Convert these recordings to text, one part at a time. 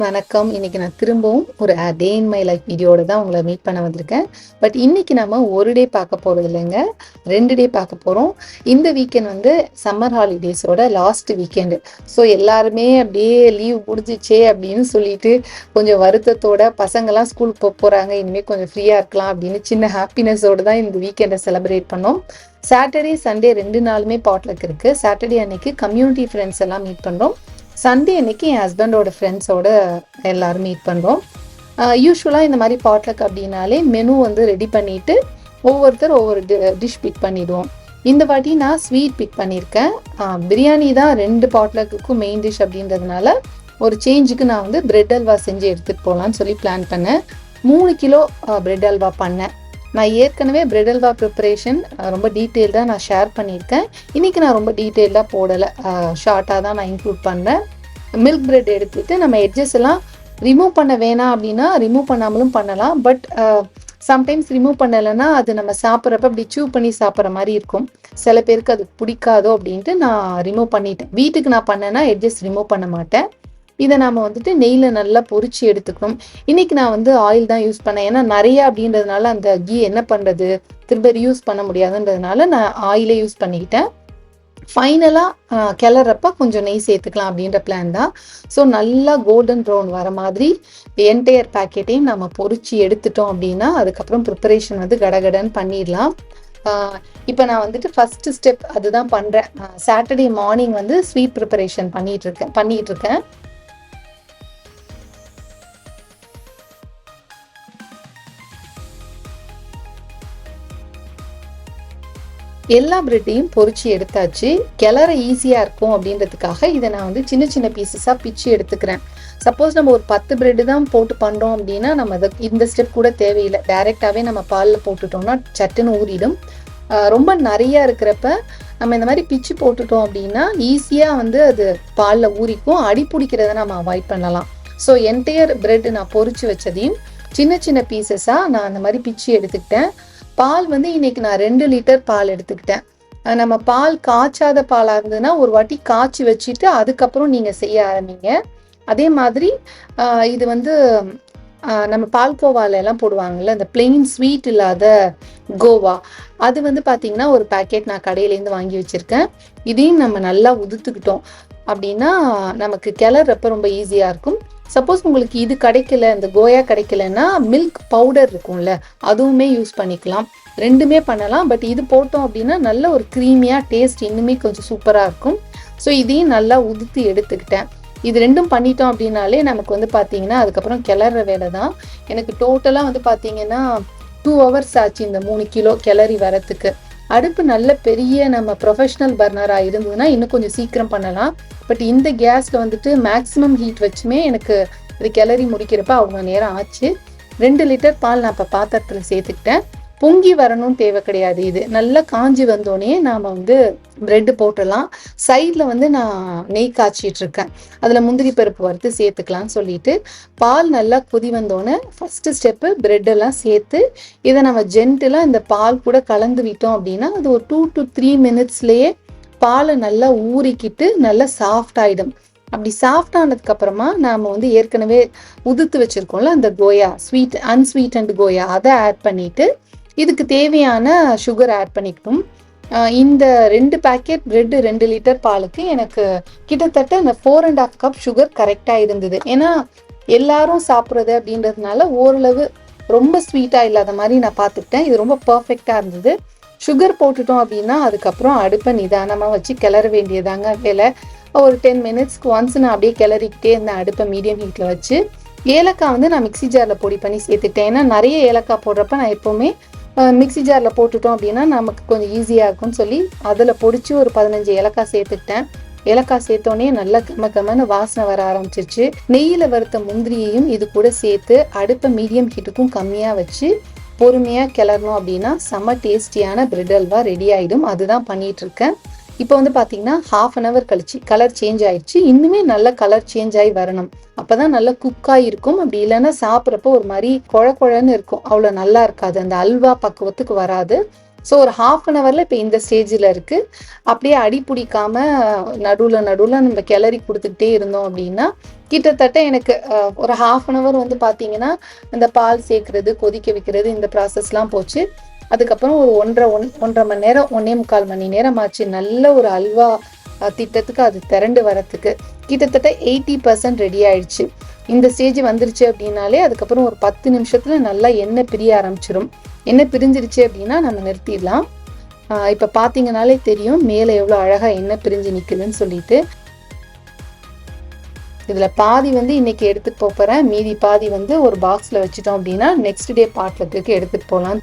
வணக்கம். இன்னைக்கு நான் திரும்பவும் ஒரு டே இன் மை லைஃப் வீடியோட தான் உங்களை மீட் பண்ண வந்திருக்கேன். பட் இன்னைக்கு நம்ம ஒரு டே பார்க்க போறது இல்லைங்க, 2 டே பார்க்க போறோம். இந்த வீக்கெண்ட் வந்து சம்மர் ஹாலிடேஸோட லாஸ்ட் வீக்கெண்டு. ஸோ எல்லாருமே அப்படியே லீவ் முடிஞ்சிச்சே அப்படின்னு சொல்லிட்டு கொஞ்சம் வருத்தத்தோட பசங்கள்லாம் ஸ்கூலுக்கு போகிறாங்க, இனிமேல் கொஞ்சம் ஃப்ரீயாக இருக்கலாம் அப்படின்னு சின்ன ஹாப்பினஸோடு தான் இந்த வீக்கெண்டை செலிப்ரேட் பண்ணோம். சாட்டர்டே சண்டே 2 நாளுமே பாட்லக் இருக்குது. சாட்டர்டே அன்னைக்கு கம்யூனிட்டி ஃப்ரெண்ட்ஸ் எல்லாம் மீட் பண்ணுறோம். சண்டே அன்னைக்கு என் ஹஸ்பண்டோட ஃப்ரெண்ட்ஸோட எல்லாரும் மீட் பண்ணுறோம். யூஸ்வலாக இந்த மாதிரி பாட்லக் அப்படின்னாலே மெனு வந்து ரெடி பண்ணிவிட்டு ஒவ்வொருத்தர் ஒவ்வொரு டிஷ் பிக் பண்ணிவிடுவோம். இந்த வாட்டி நான் ஸ்வீட் பிக் பண்ணியிருக்கேன். பிரியாணி தான் 2 பாட்லக்குக்கும் மெயின் டிஷ் அப்படின்றதுனால ஒரு சேஞ்சுக்கு நான் வந்து பிரெட் அல்வா செஞ்சு எடுத்துகிட்டு போகலான்னு சொல்லி பிளான் பண்ணேன். 3 கிலோ பிரெட் அல்வா பண்ணேன். நான் ஏற்கனவே பிரெட் அல்வா ப்ரிப்பரேஷன் ரொம்ப டீட்டெயில்டாக நான் ஷேர் பண்ணியிருக்கேன். இன்றைக்கி நான் ரொம்ப டீட்டெயில்டாக போடலை, ஷார்ட்டாக தான் நான் இன்க்ளூட் பண்ணுறேன். மில்க் பிரெட் எடுத்துகிட்டு நம்ம எட்ஜஸ் எல்லாம் ரிமூவ் பண்ண வேணாம் அப்படின்னா ரிமூவ் பண்ணாமலும் பண்ணலாம். பட் சம்டைம்ஸ் ரிமூவ் பண்ணலைன்னா அது நம்ம சாப்பிட்றப்ப அப்படி சூ பண்ணி சாப்பிட்ற மாதிரி இருக்கும். சில பேருக்கு அது பிடிக்காதோ அப்படின்ட்டு நான் ரிமூவ் பண்ணிட்டேன். வீட்டுக்கு நான் பண்ணேன்னா எட்ஜஸ் ரிமூவ் பண்ண மாட்டேன். இதை நாம் வந்துட்டு நெய்யில் நல்லா பொரிச்சு எடுத்துக்கணும். இன்றைக்கி நான் வந்து ஆயில் தான் யூஸ் பண்ணேன். ஏன்னா நிறைய அப்படின்றதுனால அந்த கீ என்ன பண்ணுறது, திரும்ப யூஸ் பண்ண முடியாதுன்றதுனால நான் ஆயிலே யூஸ் பண்ணிக்கிட்டேன். ஃபைனலாக கிளறப்ப கொஞ்சம் நெய் சேர்த்துக்கலாம் அப்படின்ற பிளான் தான். ஸோ நல்லா கோல்டன் ப்ரௌன் வர மாதிரி என்டையர் பேக்கெட்டையும் நம்ம பொரிச்சு எடுத்துட்டோம் அப்படின்னா அதுக்கப்புறம் ப்ரிப்பரேஷன் வந்து கடகடன்னு பண்ணிடலாம். இப்போ நான் வந்துட்டு ஃபஸ்ட்டு ஸ்டெப் அதுதான் பண்ணுறேன். சாட்டர்டே மார்னிங் வந்து ஸ்வீட் ப்ரிப்பரேஷன் பண்ணிகிட்டு இருக்கேன். எல்லா பிரெட்டையும் பொரிச்சு எடுத்தாச்சு. கிளற ஈஸியாக இருக்கும் அப்படின்றதுக்காக இதை நான் வந்து சின்ன சின்ன பீசஸாக பிச்சு எடுத்துக்கிறேன். சப்போஸ் நம்ம ஒரு 10 பிரெட்டு தான் போட்டு பண்ணுறோம் அப்படின்னா நம்ம இந்த ஸ்டெப் கூட தேவையில்லை. டைரெக்டாகவே நம்ம பாலில் போட்டுட்டோம்னா சட்டுன்னு ஊறிடும். ரொம்ப நிறையா இருக்கிறப்ப நம்ம இந்த மாதிரி பிச்சு போட்டுட்டோம் அப்படின்னா ஈஸியாக வந்து அது பாலில் ஊறிக்கும், அடி பிடிக்கிறத நம்ம அவாய்ட் பண்ணலாம். ஸோ என்டையர் பிரெட் நான் பொரிச்சு வச்சதையும் சின்ன சின்ன பீசஸாக நான் அந்த மாதிரி பிச்சு எடுத்துக்கிட்டேன். பால் வந்து இன்னைக்கு நான் 2 லிட்டர் பால் எடுத்துக்கிட்டேன். நம்ம பால் காய்ச்சாத பாலாக இருந்ததுன்னா ஒரு வாட்டி காய்ச்சி வச்சுட்டு அதுக்கப்புறம் நீங்கள் செய்ய ஆரம்பிங்க. அதே மாதிரி இது வந்து நம்ம பால்கோவால எல்லாம் போடுவாங்கல்ல, இந்த பிளெயின் ஸ்வீட் இல்லாத கோவா, அது வந்து பார்த்தீங்கன்னா ஒரு பேக்கெட் நான் கடையிலேருந்து வாங்கி வச்சுருக்கேன். இதையும் நம்ம நல்லா உதுத்துக்கிட்டோம் அப்படின்னா நமக்கு கிளறப்ப ரொம்ப ஈஸியாக இருக்கும். சப்போஸ் உங்களுக்கு இது கிடைக்கல, இந்த கோயா கிடைக்கலன்னா மில்க் பவுடர் இருக்கும்ல, அதுவுமே யூஸ் பண்ணிக்கலாம். 2மே பண்ணலாம். பட் இது போட்டோம் அப்படின்னா நல்ல ஒரு க்ரீமியாக டேஸ்ட் இன்னுமே கொஞ்சம் சூப்பராக இருக்கும். ஸோ இதையும் நல்லா உதுத்து எடுத்துக்கிட்டேன். இது 2ம் பண்ணிட்டோம் அப்படின்னாலே நமக்கு வந்து பார்த்தீங்கன்னா அதுக்கப்புறம் கிளற வேலை தான். எனக்கு டோட்டலாக வந்து பார்த்தீங்கன்னா 2 ஹவர்ஸ் ஆச்சு இந்த 3 கிலோ கிளறி வரத்துக்கு. அடுப்பு நல்ல பெரிய நம்ம ப்ரொஃபஷ்னல் பர்னராக இருந்ததுன்னா இன்னும் கொஞ்சம் சீக்கிரம் பண்ணலாம். பட் இந்த கேஸில் வந்துட்டு மேக்ஸிமம் ஹீட் வச்சுமே எனக்கு இது கிளறி முடிக்கிறப்ப அவ்வளோ நேரம் ஆச்சு. 2 லிட்டர் பால் நான் இப்போ பாத்திரத்தில் சேர்த்துக்கிட்டேன். பொங்கி வரணும்னு தேவை கிடையாது. இது நல்லா காஞ்சி வந்தோடனே நாம் வந்து பிரெட்டு போட்டுடலாம். சைடில் வந்து நான் நெய் காய்ச்சிட்டு இருக்கேன். அதில் முந்திரி பருப்பு வறுத்து சேர்த்துக்கலான்னு சொல்லிட்டு பால் நல்லா கொதி வந்தோடனே ஃபஸ்ட்டு ஸ்டெப்பு பிரெட்டெல்லாம் சேர்த்து இதை நம்ம ஜென்டிலாக இந்த பால் கூட கலந்து விட்டோம் அப்படின்னா அது ஒரு 2 to 3 மினிட்ஸ்லேயே பாலை நல்லா ஊறிக்கிட்டு நல்லா சாஃப்ட் ஆகிடும். அப்படி சாஃப்ட் ஆனதுக்கப்புறமா நாம் வந்து ஏற்கனவே உதுத்து வச்சுருக்கோம்ல அந்த கோயா, அன்ஸ்வீட்டன்ட் கோயா, அதை ஆட் பண்ணிவிட்டு இதுக்கு தேவையான சுகர் ஆட் பண்ணிக்கணும். இந்த 2 பேக்கெட் பிரெட்டு 2 லிட்டர் பாலுக்கு எனக்கு கிட்டத்தட்ட இந்த 4.5 கப் சுகர் கரெக்டாக இருந்தது. ஏன்னா எல்லாரும் சாப்பிட்றது அப்படின்றதுனால ஓரளவு ரொம்ப ஸ்வீட்டாக இல்லாத மாதிரி நான் பார்த்துக்கிட்டேன். இது ரொம்ப பர்ஃபெக்டாக இருந்தது. சுகர் போட்டுட்டோம் அப்படின்னா அதுக்கப்புறம் அடுப்பை நிதானமாக வச்சு கிளற வேண்டியதாங்க வேலை. ஒரு 10 மினிட்ஸ்க்கு ஒன்ஸ் நான் அப்படியே கிளறிக்கிட்டே இருந்தேன் அடுப்பை மீடியம் ஹீட்டில் வச்சு. ஏலக்காய் வந்து நான் மிக்சி ஜாரில் பொடி பண்ணி சேர்த்துட்டேன். ஏன்னா நிறைய ஏலக்காய் போடுறப்ப நான் எப்போவுமே மிக்சி ஜாரில் போட்டுட்டோம் அப்படின்னா நமக்கு கொஞ்சம் ஈஸியாக இருக்கும்னு சொல்லி அதில் பொடிச்சு ஒரு 15 ஏலக்காய் சேர்த்துக்கிட்டேன். ஏலக்காய் சேர்த்தோடனே நல்லா கமன்னு வாசனை வர ஆரம்பிச்சிருச்சு. நெய்யில் வறுத்த முந்திரியையும் இது கூட சேர்த்து அடுப்பை மீடியம் ஹீட்டுக்கும் கம்மியாக வச்சு பொறுமையாக கிளறணும் அப்படின்னா செம்ம டேஸ்டியான பிரெட் அல்வா ரெடி ஆகிடும். அதுதான் பண்ணிகிட்டு இருக்கேன். இப்போ வந்து பார்த்தீங்கன்னா 1/2 hour கழிச்சு கலர் சேஞ்ச் ஆயிடுச்சு. இன்னுமே நல்ல கலர் சேஞ்ச் ஆகி வரணும். அப்போ தான் நல்லா குக்காக இருக்கும். அப்படி இல்லைன்னா சாப்பிட்றப்போ ஒரு மாதிரி குழன்னு இருக்கும், அவ்வளோ நல்லா இருக்காது, அந்த அல்வா பக்குவத்துக்கு வராது. ஸோ ஒரு 1/2 ஹவரில் இப்போ இந்த ஸ்டேஜில் இருக்குது. அப்படியே அடி பிடிக்காமல் நடுவில் நம்ம கிளறி கொடுத்துக்கிட்டே இருந்தோம் அப்படின்னா கிட்டத்தட்ட எனக்கு ஒரு 1/2 ஹவர் வந்து பார்த்தீங்கன்னா இந்த பால் சேர்க்குறது, கொதிக்க வைக்கிறது, இந்த ப்ராசஸ்லாம் போச்சு. அதுக்கப்புறம் ஒரு 1.5 மணி நேரம், 1.25 மணி நேரம் ஆச்சு நல்ல ஒரு அல்வா திட்டத்துக்கு அது திரண்டு வரத்துக்கு. கிட்டத்தட்ட 80% ரெடி ஆயிடுச்சு. இந்த ஸ்டேஜ் வந்துருச்சு அப்படின்னாலே அதுக்கப்புறம் ஒரு 10 நிமிஷத்துல நல்லா எண்ணெய் பிரிய ஆரம்பிச்சிடும். எண்ணெய் பிரிஞ்சிருச்சு அப்படின்னா நம்ம நிறுத்திடலாம். இப்போ பார்த்தீங்கனாலே தெரியும் மேலே எவ்வளோ அழகாக எண்ணெய் பிரிஞ்சு நிற்குதுன்னு சொல்லிட்டு. இதில் பாதி வந்து இன்னைக்கு எடுத்துகிட்டு போகிறேன், மீதி பாதி வந்து ஒரு பாக்ஸில் வச்சுட்டோம் அப்படின்னா நெக்ஸ்ட் டே பாட்லக்கு எடுத்துகிட்டு போகலாம்.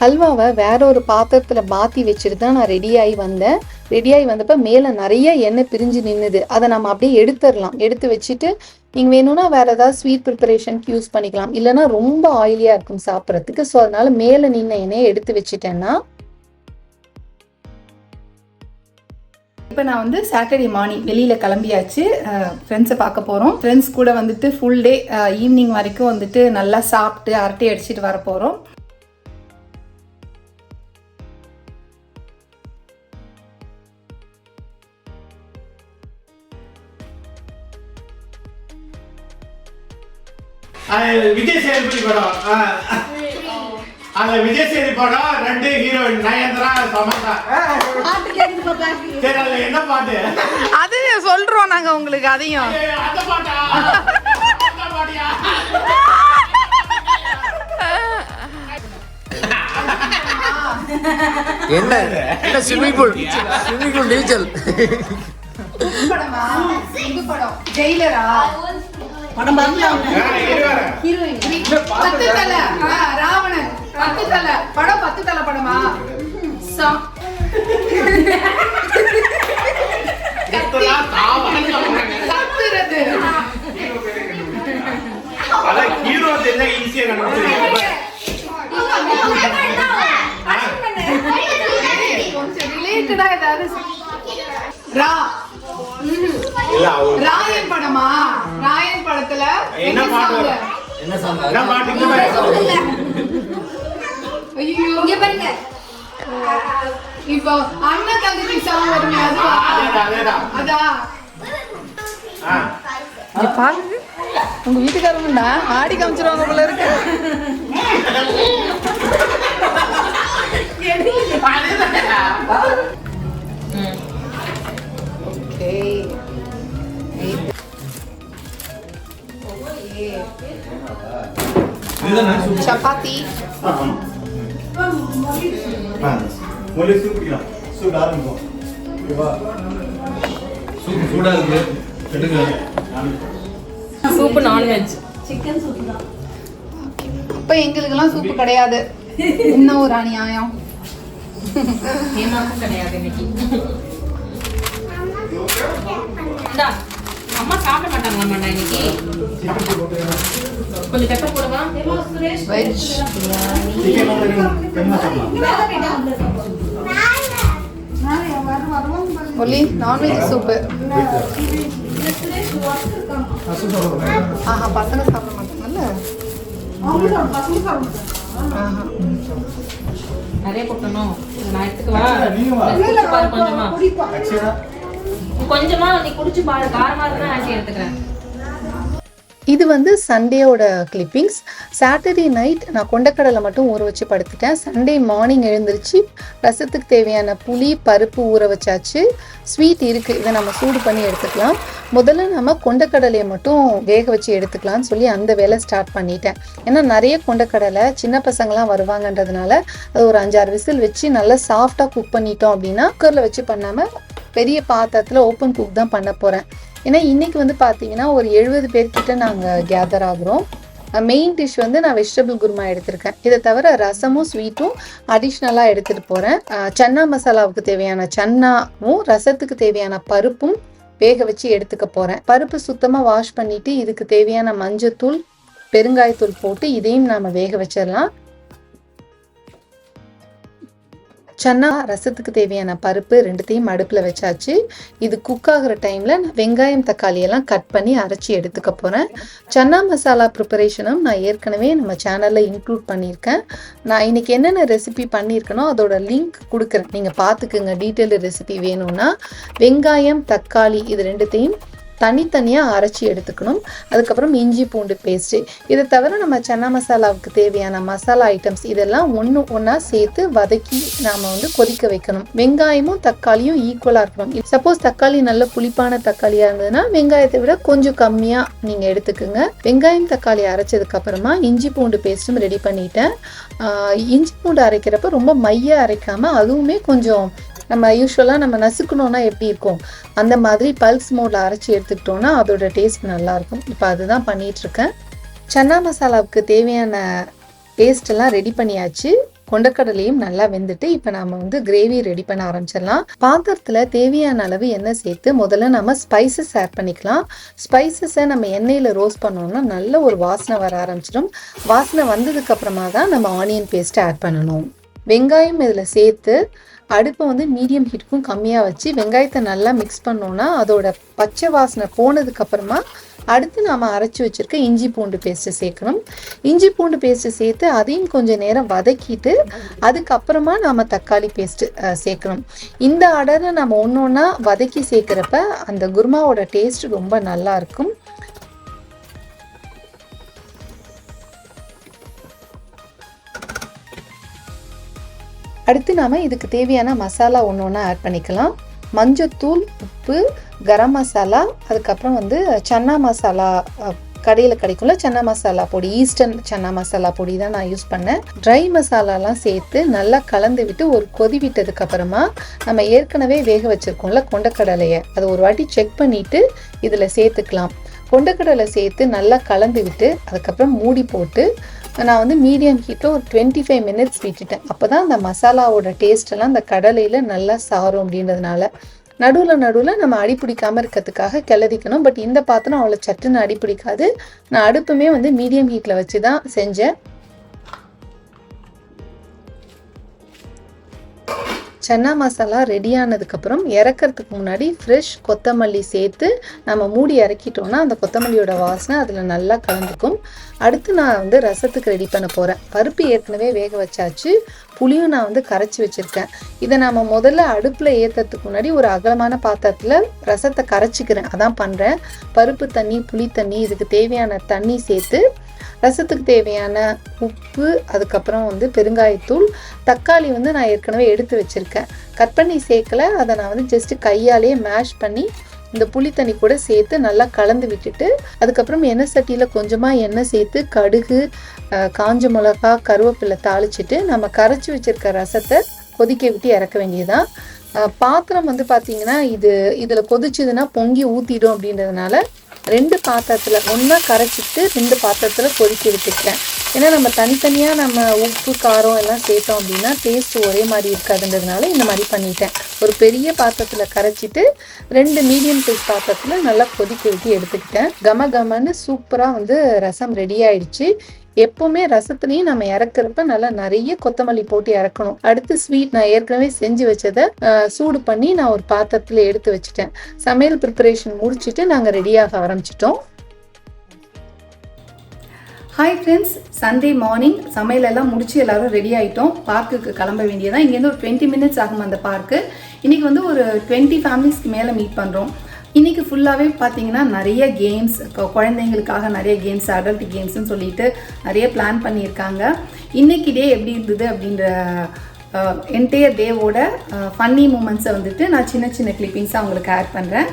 ஹல்வாவை வேற ஒரு பாத்திரத்தில் மாற்றி வச்சுட்டு தான் நான் ரெடியாகி வந்தேன். ரெடியாகி வந்தப்போ மேலே நிறைய எண்ணெய் பிரிஞ்சு நின்றுது. அதை நம்ம அப்படியே எடுத்துடலாம். எடுத்து வச்சுட்டு நீங்கள் வேணும்னா வேறு ஏதாவது ஸ்வீட் ப்ரிப்பரேஷனுக்கு யூஸ் பண்ணிக்கலாம். இல்லைனா ரொம்ப ஆயிலியாக இருக்கும் சாப்பிட்றதுக்கு. ஸோ அதனால மேலே நின்ன எண்ணெயை எடுத்து வச்சுட்டேன்னா இப்போ நான் வந்து சாட்டர்டே மார்னிங் வெளியில் கிளம்பியாச்சு. ஃப்ரெண்ட்ஸை பார்க்க போகிறோம். ஃப்ரெண்ட்ஸ் கூட வந்துட்டு ஃபுல் டே ஈவினிங் வரைக்கும் வந்துட்டு நல்லா சாப்பிட்டு அரட்டை அடிச்சுட்டு வர போகிறோம். விஜய் சேதுபதி படம், அந்த விஜய் சேதுபதி படம் 2 ஹீரோயின் நயன்தாரா, சமந்தா. சரி அதுல என்ன பாட்டு? அது சொல்றோம் நாங்க உங்களுக்கு. அதையும் அந்த பாட்டா? அந்த பாட்டியா? என்ன என்ன ஸ்விமிங் பூல் நீச்சல் படமா? இந்த படம் ஜெயிலரா படம் ராவணன் 10 தலை படம். 10 தலை படமா? ராயன் படமா? ராயன் படத்துல என்ன பாட்டு? என்ன சாங்? என்ன பாட்டு? ஐயோ இங்க பாருங்க. இப்போ அண்ணன் தங்கச்சி சாங் வருமே அதுதான். அதான் பாருங்க. உங்க வீட்டுக்காரங்கடா ஆடி காமிச்சிருவாங்க போல இருக்கு. Chapati soup non veg chicken soup தான். அப்ப எங்களுக்கெல்லாம் சூப்பு கிடையாது. என்ன ஒரு அநியாயம். ஏமாக்கும் கிடையாது இன்னைக்கு. அம்மா சாப்பிட மாட்டாங்களா இன்னைக்கு? கொஞ்சம் பெப்பர் போடுவா. வெஜ் ஒல்லி நான்வெஜ் சூப்பு. ஆஹா பசங்க சாப்பிட மாட்டாங்கல்ல. நிறைய போட்டணும். நான் எடுத்துக்கவா? கொஞ்சமா நீ குடிச்சு பாரு. காரமா இருந்தா ஆண்டி எடுத்துக்கிறேன். இது வந்து சண்டேயோட கிளிப்பிங்ஸ். சாட்டர்டே நைட் நான் கொண்டக்கடலை மட்டும் ஊற வச்சு படுத்துட்டேன். சண்டே மார்னிங் எழுந்திரிச்சு ரசத்துக்கு தேவையான புளி பருப்பு ஊற வச்சாச்சு. ஸ்வீட் இருக்குது, இதை நம்ம சூடு பண்ணி எடுத்துக்கலாம். முதல்ல நம்ம கொண்டக்கடலையை மட்டும் வேக வச்சு எடுத்துக்கலாம்னு சொல்லி அந்த வேலை ஸ்டார்ட் பண்ணிட்டேன். ஏன்னா நிறைய கொண்டக்கடலை சின்ன பசங்களாம் வருவாங்கன்றதுனால அது ஒரு 5-6 விசில் வச்சு நல்லா சாஃப்டாக குக் பண்ணிட்டோம் அப்படின்னா குக்கரில் வச்சு பண்ணாமல் பெரிய பாத்திரத்தில் ஓப்பன் குக் தான் பண்ண போகிறேன். ஏன்னா இன்றைக்கி வந்து பார்த்தீங்கன்னா ஒரு 70 பேர்கிட்ட நாங்கள் கேதர் ஆகுறோம். மெயின் டிஷ் வந்து நான் வெஜிடபிள் குருமா எடுத்திருக்கேன். இதை தவிர ரசமும் ஸ்வீட்டும் அடிஷ்னலாக எடுத்துகிட்டு போகிறேன். சன்னா மசாலாவுக்கு தேவையான சன்னாவும் ரசத்துக்கு தேவையான பருப்பும் வேக வச்சு எடுத்துக்க போகிறேன். பருப்பு சுத்தமாக வாஷ் பண்ணிவிட்டு இதுக்கு தேவையான மஞ்சத்தூள் பெருங்காயத்தூள் போட்டு இதையும் நாம் வேக வச்சிடலாம். சன்னா ரசத்துக்கு தேவையான பருப்பு ரெண்டுத்தையும் அடுப்பில் வச்சாச்சு. இது குக் ஆகிற டைமில் நான் வெங்காயம் தக்காளி எல்லாம் கட் பண்ணி அரைச்சி எடுத்துக்க போகிறேன். சன்னா மசாலா ப்ரிப்பரேஷனும் நான் ஏற்கனவே நம்ம சேனலில் இன்க்ளூட் பண்ணியிருக்கேன். நான் இன்றைக்கி என்னென்ன ரெசிபி பண்ணியிருக்கேனோ அதோட லிங்க் கொடுக்குறேன், நீங்கள் பார்த்துக்குங்க. டீட்டெயில்டு ரெசிபி வேணும்னா வெங்காயம் தக்காளி இது ரெண்டுத்தையும் தனித்தனியாக அரைச்சி எடுத்துக்கணும். அதுக்கப்புறம் இஞ்சி பூண்டு பேஸ்ட்டு, இதை தவிர நம்ம சன்னா மசாலாவுக்கு தேவையான மசாலா ஐட்டம்ஸ் இதெல்லாம் ஒன்றா சேர்த்து வதக்கி நாம் கொதிக்க வைக்கணும். வெங்காயமும் தக்காளியும் ஈக்குவலாக இருக்கணும். சப்போஸ் தக்காளி நல்ல புளிப்பான தக்காளியாக இருந்ததுன்னா வெங்காயத்தை விட கொஞ்சம் கம்மியாக நீங்கள் எடுத்துக்கோங்க. வெங்காயம் தக்காளி அரைச்சதுக்கப்புறமா இஞ்சி பூண்டு பேஸ்ட்டும் ரெடி பண்ணிட்டேன். இஞ்சி பூண்டு அரைக்கிறப்ப ரொம்ப மைய அரைக்காமல் அதுவுமே கொஞ்சம் நம்ம யூஸ்வலாக நம்ம நசுக்கணுன்னா எப்படி இருக்கும் அந்த மாதிரி பல்ஸ் மோடில் அரைச்சி எடுத்துக்கிட்டோன்னா அதோட டேஸ்ட் நல்லாயிருக்கும். இப்போ அதுதான் பண்ணிகிட்ருக்கேன். சன்னா மசாலாவுக்கு தேவையான பேஸ்டெல்லாம் ரெடி பண்ணியாச்சு. கொண்டக்கடலையும் நல்லா வெந்துட்டு இப்போ நம்ம கிரேவி ரெடி பண்ண ஆரம்பிச்சிடலாம். பாத்திரத்தில் தேவையான அளவு எண்ணெய் சேர்த்து முதல்ல நம்ம ஸ்பைசஸ் ஆட் பண்ணிக்கலாம். ஸ்பைசஸை நம்ம எண்ணெயில் ரோஸ்ட் பண்ணோம்னா நல்ல ஒரு வாசனை வர ஆரம்பிச்சிடும். வாசனை வந்ததுக்கப்புறமா தான் நம்ம ஆனியன் பேஸ்ட்டை ஆட் பண்ணணும். வெங்காயம் இதில் சேர்த்து அடுப்பை மீடியம் ஹீட்டுக்கும் கம்மியாக வச்சு வெங்காயத்தை நல்லா மிக்ஸ் பண்ணோன்னா அதோட பச்சை வாசனை போனதுக்கப்புறமா அடுத்து நாம் அரைச்சி வச்சுருக்க இஞ்சி பூண்டு பேஸ்ட்டு சேர்க்கணும். இஞ்சி பூண்டு பேஸ்ட்டு சேர்த்து அதையும் கொஞ்சம் நேரம் வதக்கிட்டு அதுக்கப்புறமா நாம் தக்காளி பேஸ்ட்டு சேர்க்கணும். இந்த ஆர்டரை நம்ம ஒன்று ஒன்றா வதக்கி சேர்க்குறப்ப அந்த குருமாவோட டேஸ்ட் ரொம்ப நல்லாயிருக்கும். அடுத்து நாம் இதுக்கு தேவையான மசாலா ஒன்று ஒன்றா ஆட் பண்ணிக்கலாம். மஞ்சத்தூள், உப்பு, கரம் மசாலா, அதுக்கப்புறம் சன்னா மசாலா கடையில் கிடைக்கும்ல சன்னா மசாலா பொடி, ஈஸ்டர்ன் சன்னா மசாலா பொடி தான் நான் யூஸ் பண்ணேன். ட்ரை மசாலாலாம் சேர்த்து நல்லா கலந்து விட்டு ஒரு கொதி விட்டதுக்கப்புறமா நம்ம ஏற்கனவே வேக வச்சுருக்கோம்ல கொண்டக்கடலையை அதை ஒரு வாட்டி செக் பண்ணிவிட்டு இதில் சேர்த்துக்கலாம். கொண்டக்கடலை சேர்த்து நல்லா கலந்து விட்டு அதுக்கப்புறம் மூடி போட்டு நான் மீடியம் ஹீட்டில் ஒரு 25 மினிட்ஸ் விட்டுட்டேன். அப்போ தான் அந்த மசாலாவோட டேஸ்ட்டெல்லாம் அந்த கடலையில் நல்லா சாரும். அப்படின்றதுனால நடுவில் நம்ம அடிப்பிடிக்காமல் இருக்கிறதுக்காக கிளறிக்கணும். பட் இந்த பாத்திரம் அவ்வளோ சட்டுன்னு அடிப்பிடிக்காது. நான் அடுப்புமே மீடியம் ஹீட்டில் வச்சு தான் செஞ்சேன். சன்னா மசாலா ரெடி ஆனதுக்கப்புறம் இறக்கிறதுக்கு முன்னாடி ஃப்ரெஷ் கொத்தமல்லி சேர்த்து நம்ம மூடி இறக்கிட்டோன்னா அந்த கொத்தமல்லியோட வாசனை அதில் நல்லா கலந்துக்கும். அடுத்து நான் ரசத்துக்கு ரெடி பண்ண போகிறேன். பருப்பு ஏற்கனவே வேக வச்சாச்சு. புளியும் நான் கரைச்சி வச்சுருக்கேன். இதை நம்ம முதல்ல அடுப்பில் ஏற்றுறதுக்கு முன்னாடி ஒரு அகலமான பாத்திரத்தில் ரசத்தை கரைச்சிக்கிறேன். அதான் பண்ணுறேன். பருப்பு தண்ணி, புளி தண்ணி, இதுக்கு தேவையான தண்ணி சேர்த்து ரசத்துக்கு தேவையான உப்பு, அதுக்கப்புறம் பெருங்காயத்தூள், தக்காளி நான் ஏற்கனவே எடுத்து வச்சுருக்கேன். கட் பண்ணி சேர்க்கலை. அதை நான் ஜஸ்ட்டு கையாலேயே மேஷ் பண்ணி இந்த புளி தண்ணி கூட சேர்த்து நல்லா கலந்து விட்டுட்டு அதுக்கப்புறம் எண்ணெய் சட்டியில் கொஞ்சமாக எண்ணெய் சேர்த்து கடுகு, காஞ்ச மிளகா, கருவேப்பிலை தாளிச்சிட்டு நம்ம கரைச்சி வச்சுருக்க ரசத்தை கொதிக்க விட்டு இறக்க வேண்டியதுதான். பாத்திரம் பார்த்தீங்கன்னா இதில் கொதிச்சுதுன்னா பொங்கி ஊற்றிடும். அப்படின்றதுனால 2 பாத்திரத்தில் ஒன்றா கரைச்சிட்டு 2 பாத்திரத்தில் கொதிக்க விட்டுக்கிறேன். ஏன்னா நம்ம தனித்தனியாக நம்ம உப்பு காரம் எல்லாம் சேர்த்தோம் அப்படின்னா டேஸ்ட் ஒரே மாதிரி இருக்காதுன்றதுனால இந்த மாதிரி பண்ணிட்டேன். ஒரு பெரிய பாத்திரத்தில் கரைச்சிட்டு 2 மீடியம் சைஸ் பாத்திரத்தில் நல்லா கொதிக்க விட்டு எடுத்துக்கிட்டேன். கமன்னு சூப்பராக ரசம் ரெடி ஆயிடுச்சு. எப்பவுமே ரசத்துலையும் நம்ம இறக்குறப்ப நல்லா நிறைய கொத்தமல்லி போட்டு இறக்கணும். அடுத்து ஸ்வீட் நான் ஏற்கனவே செஞ்சு வச்சதை சூடு பண்ணி நான் ஒரு பாத்திரத்தில் எடுத்து வச்சுட்டேன். சமையல் ப்ரிப்பரேஷன் முடிச்சுட்டு நாங்கள் ரெடியாக ஆரம்பிச்சிட்டோம். ஹாய் ஃப்ரெண்ட்ஸ், சண்டே மார்னிங் சமையல் எல்லாம் முடிச்சு எல்லாரும் ரெடி ஆகிட்டோம். பார்க்குக்கு கிளம்ப வேண்டியதான். இங்கேருந்து ஒரு 20 மினிட்ஸ் ஆகும் அந்த பார்க்கு. இன்றைக்கி ஒரு 20 ஃபேமிலிஸ்க்கு மேலே மீட் பண்ணுறோம். இன்றைக்கி ஃபுல்லாகவே பார்த்தீங்கன்னா நிறைய கேம்ஸ், குழந்தைங்களுக்காக நிறைய கேம்ஸ், அடல்ட் கேம்ஸ்ன்னு சொல்லிட்டு நிறைய பிளான் பண்ணியிருக்காங்க. இன்றைக்கி டே எப்படி இருந்தது அப்படின்ற என்டையர் டேவோட ஃபன்னி மூமெண்ட்ஸை நான் சின்ன சின்ன கிளிப்பிங்ஸாக உங்களுக்கு ஆட் பண்ணுறேன்.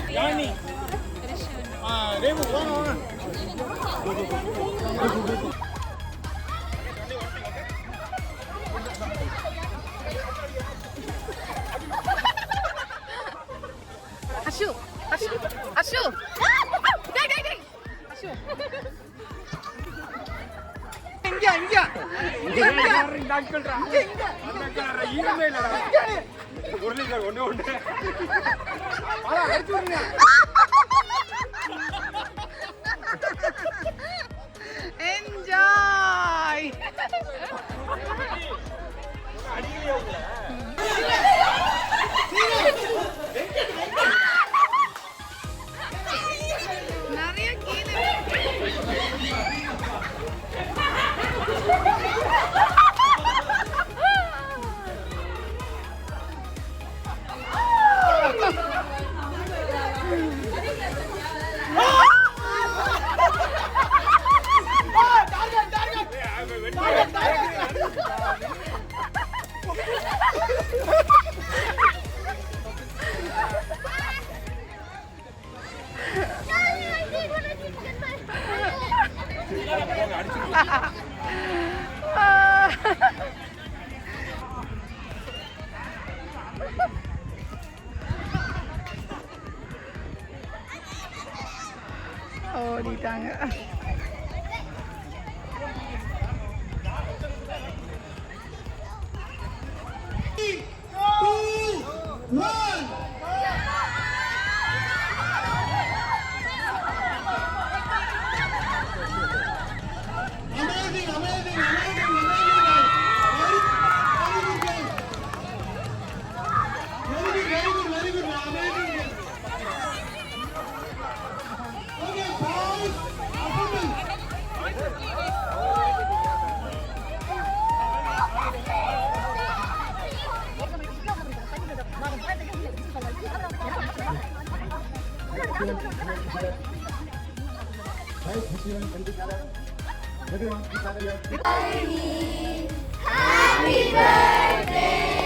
ஓடிட்டாங்க. Happy birthday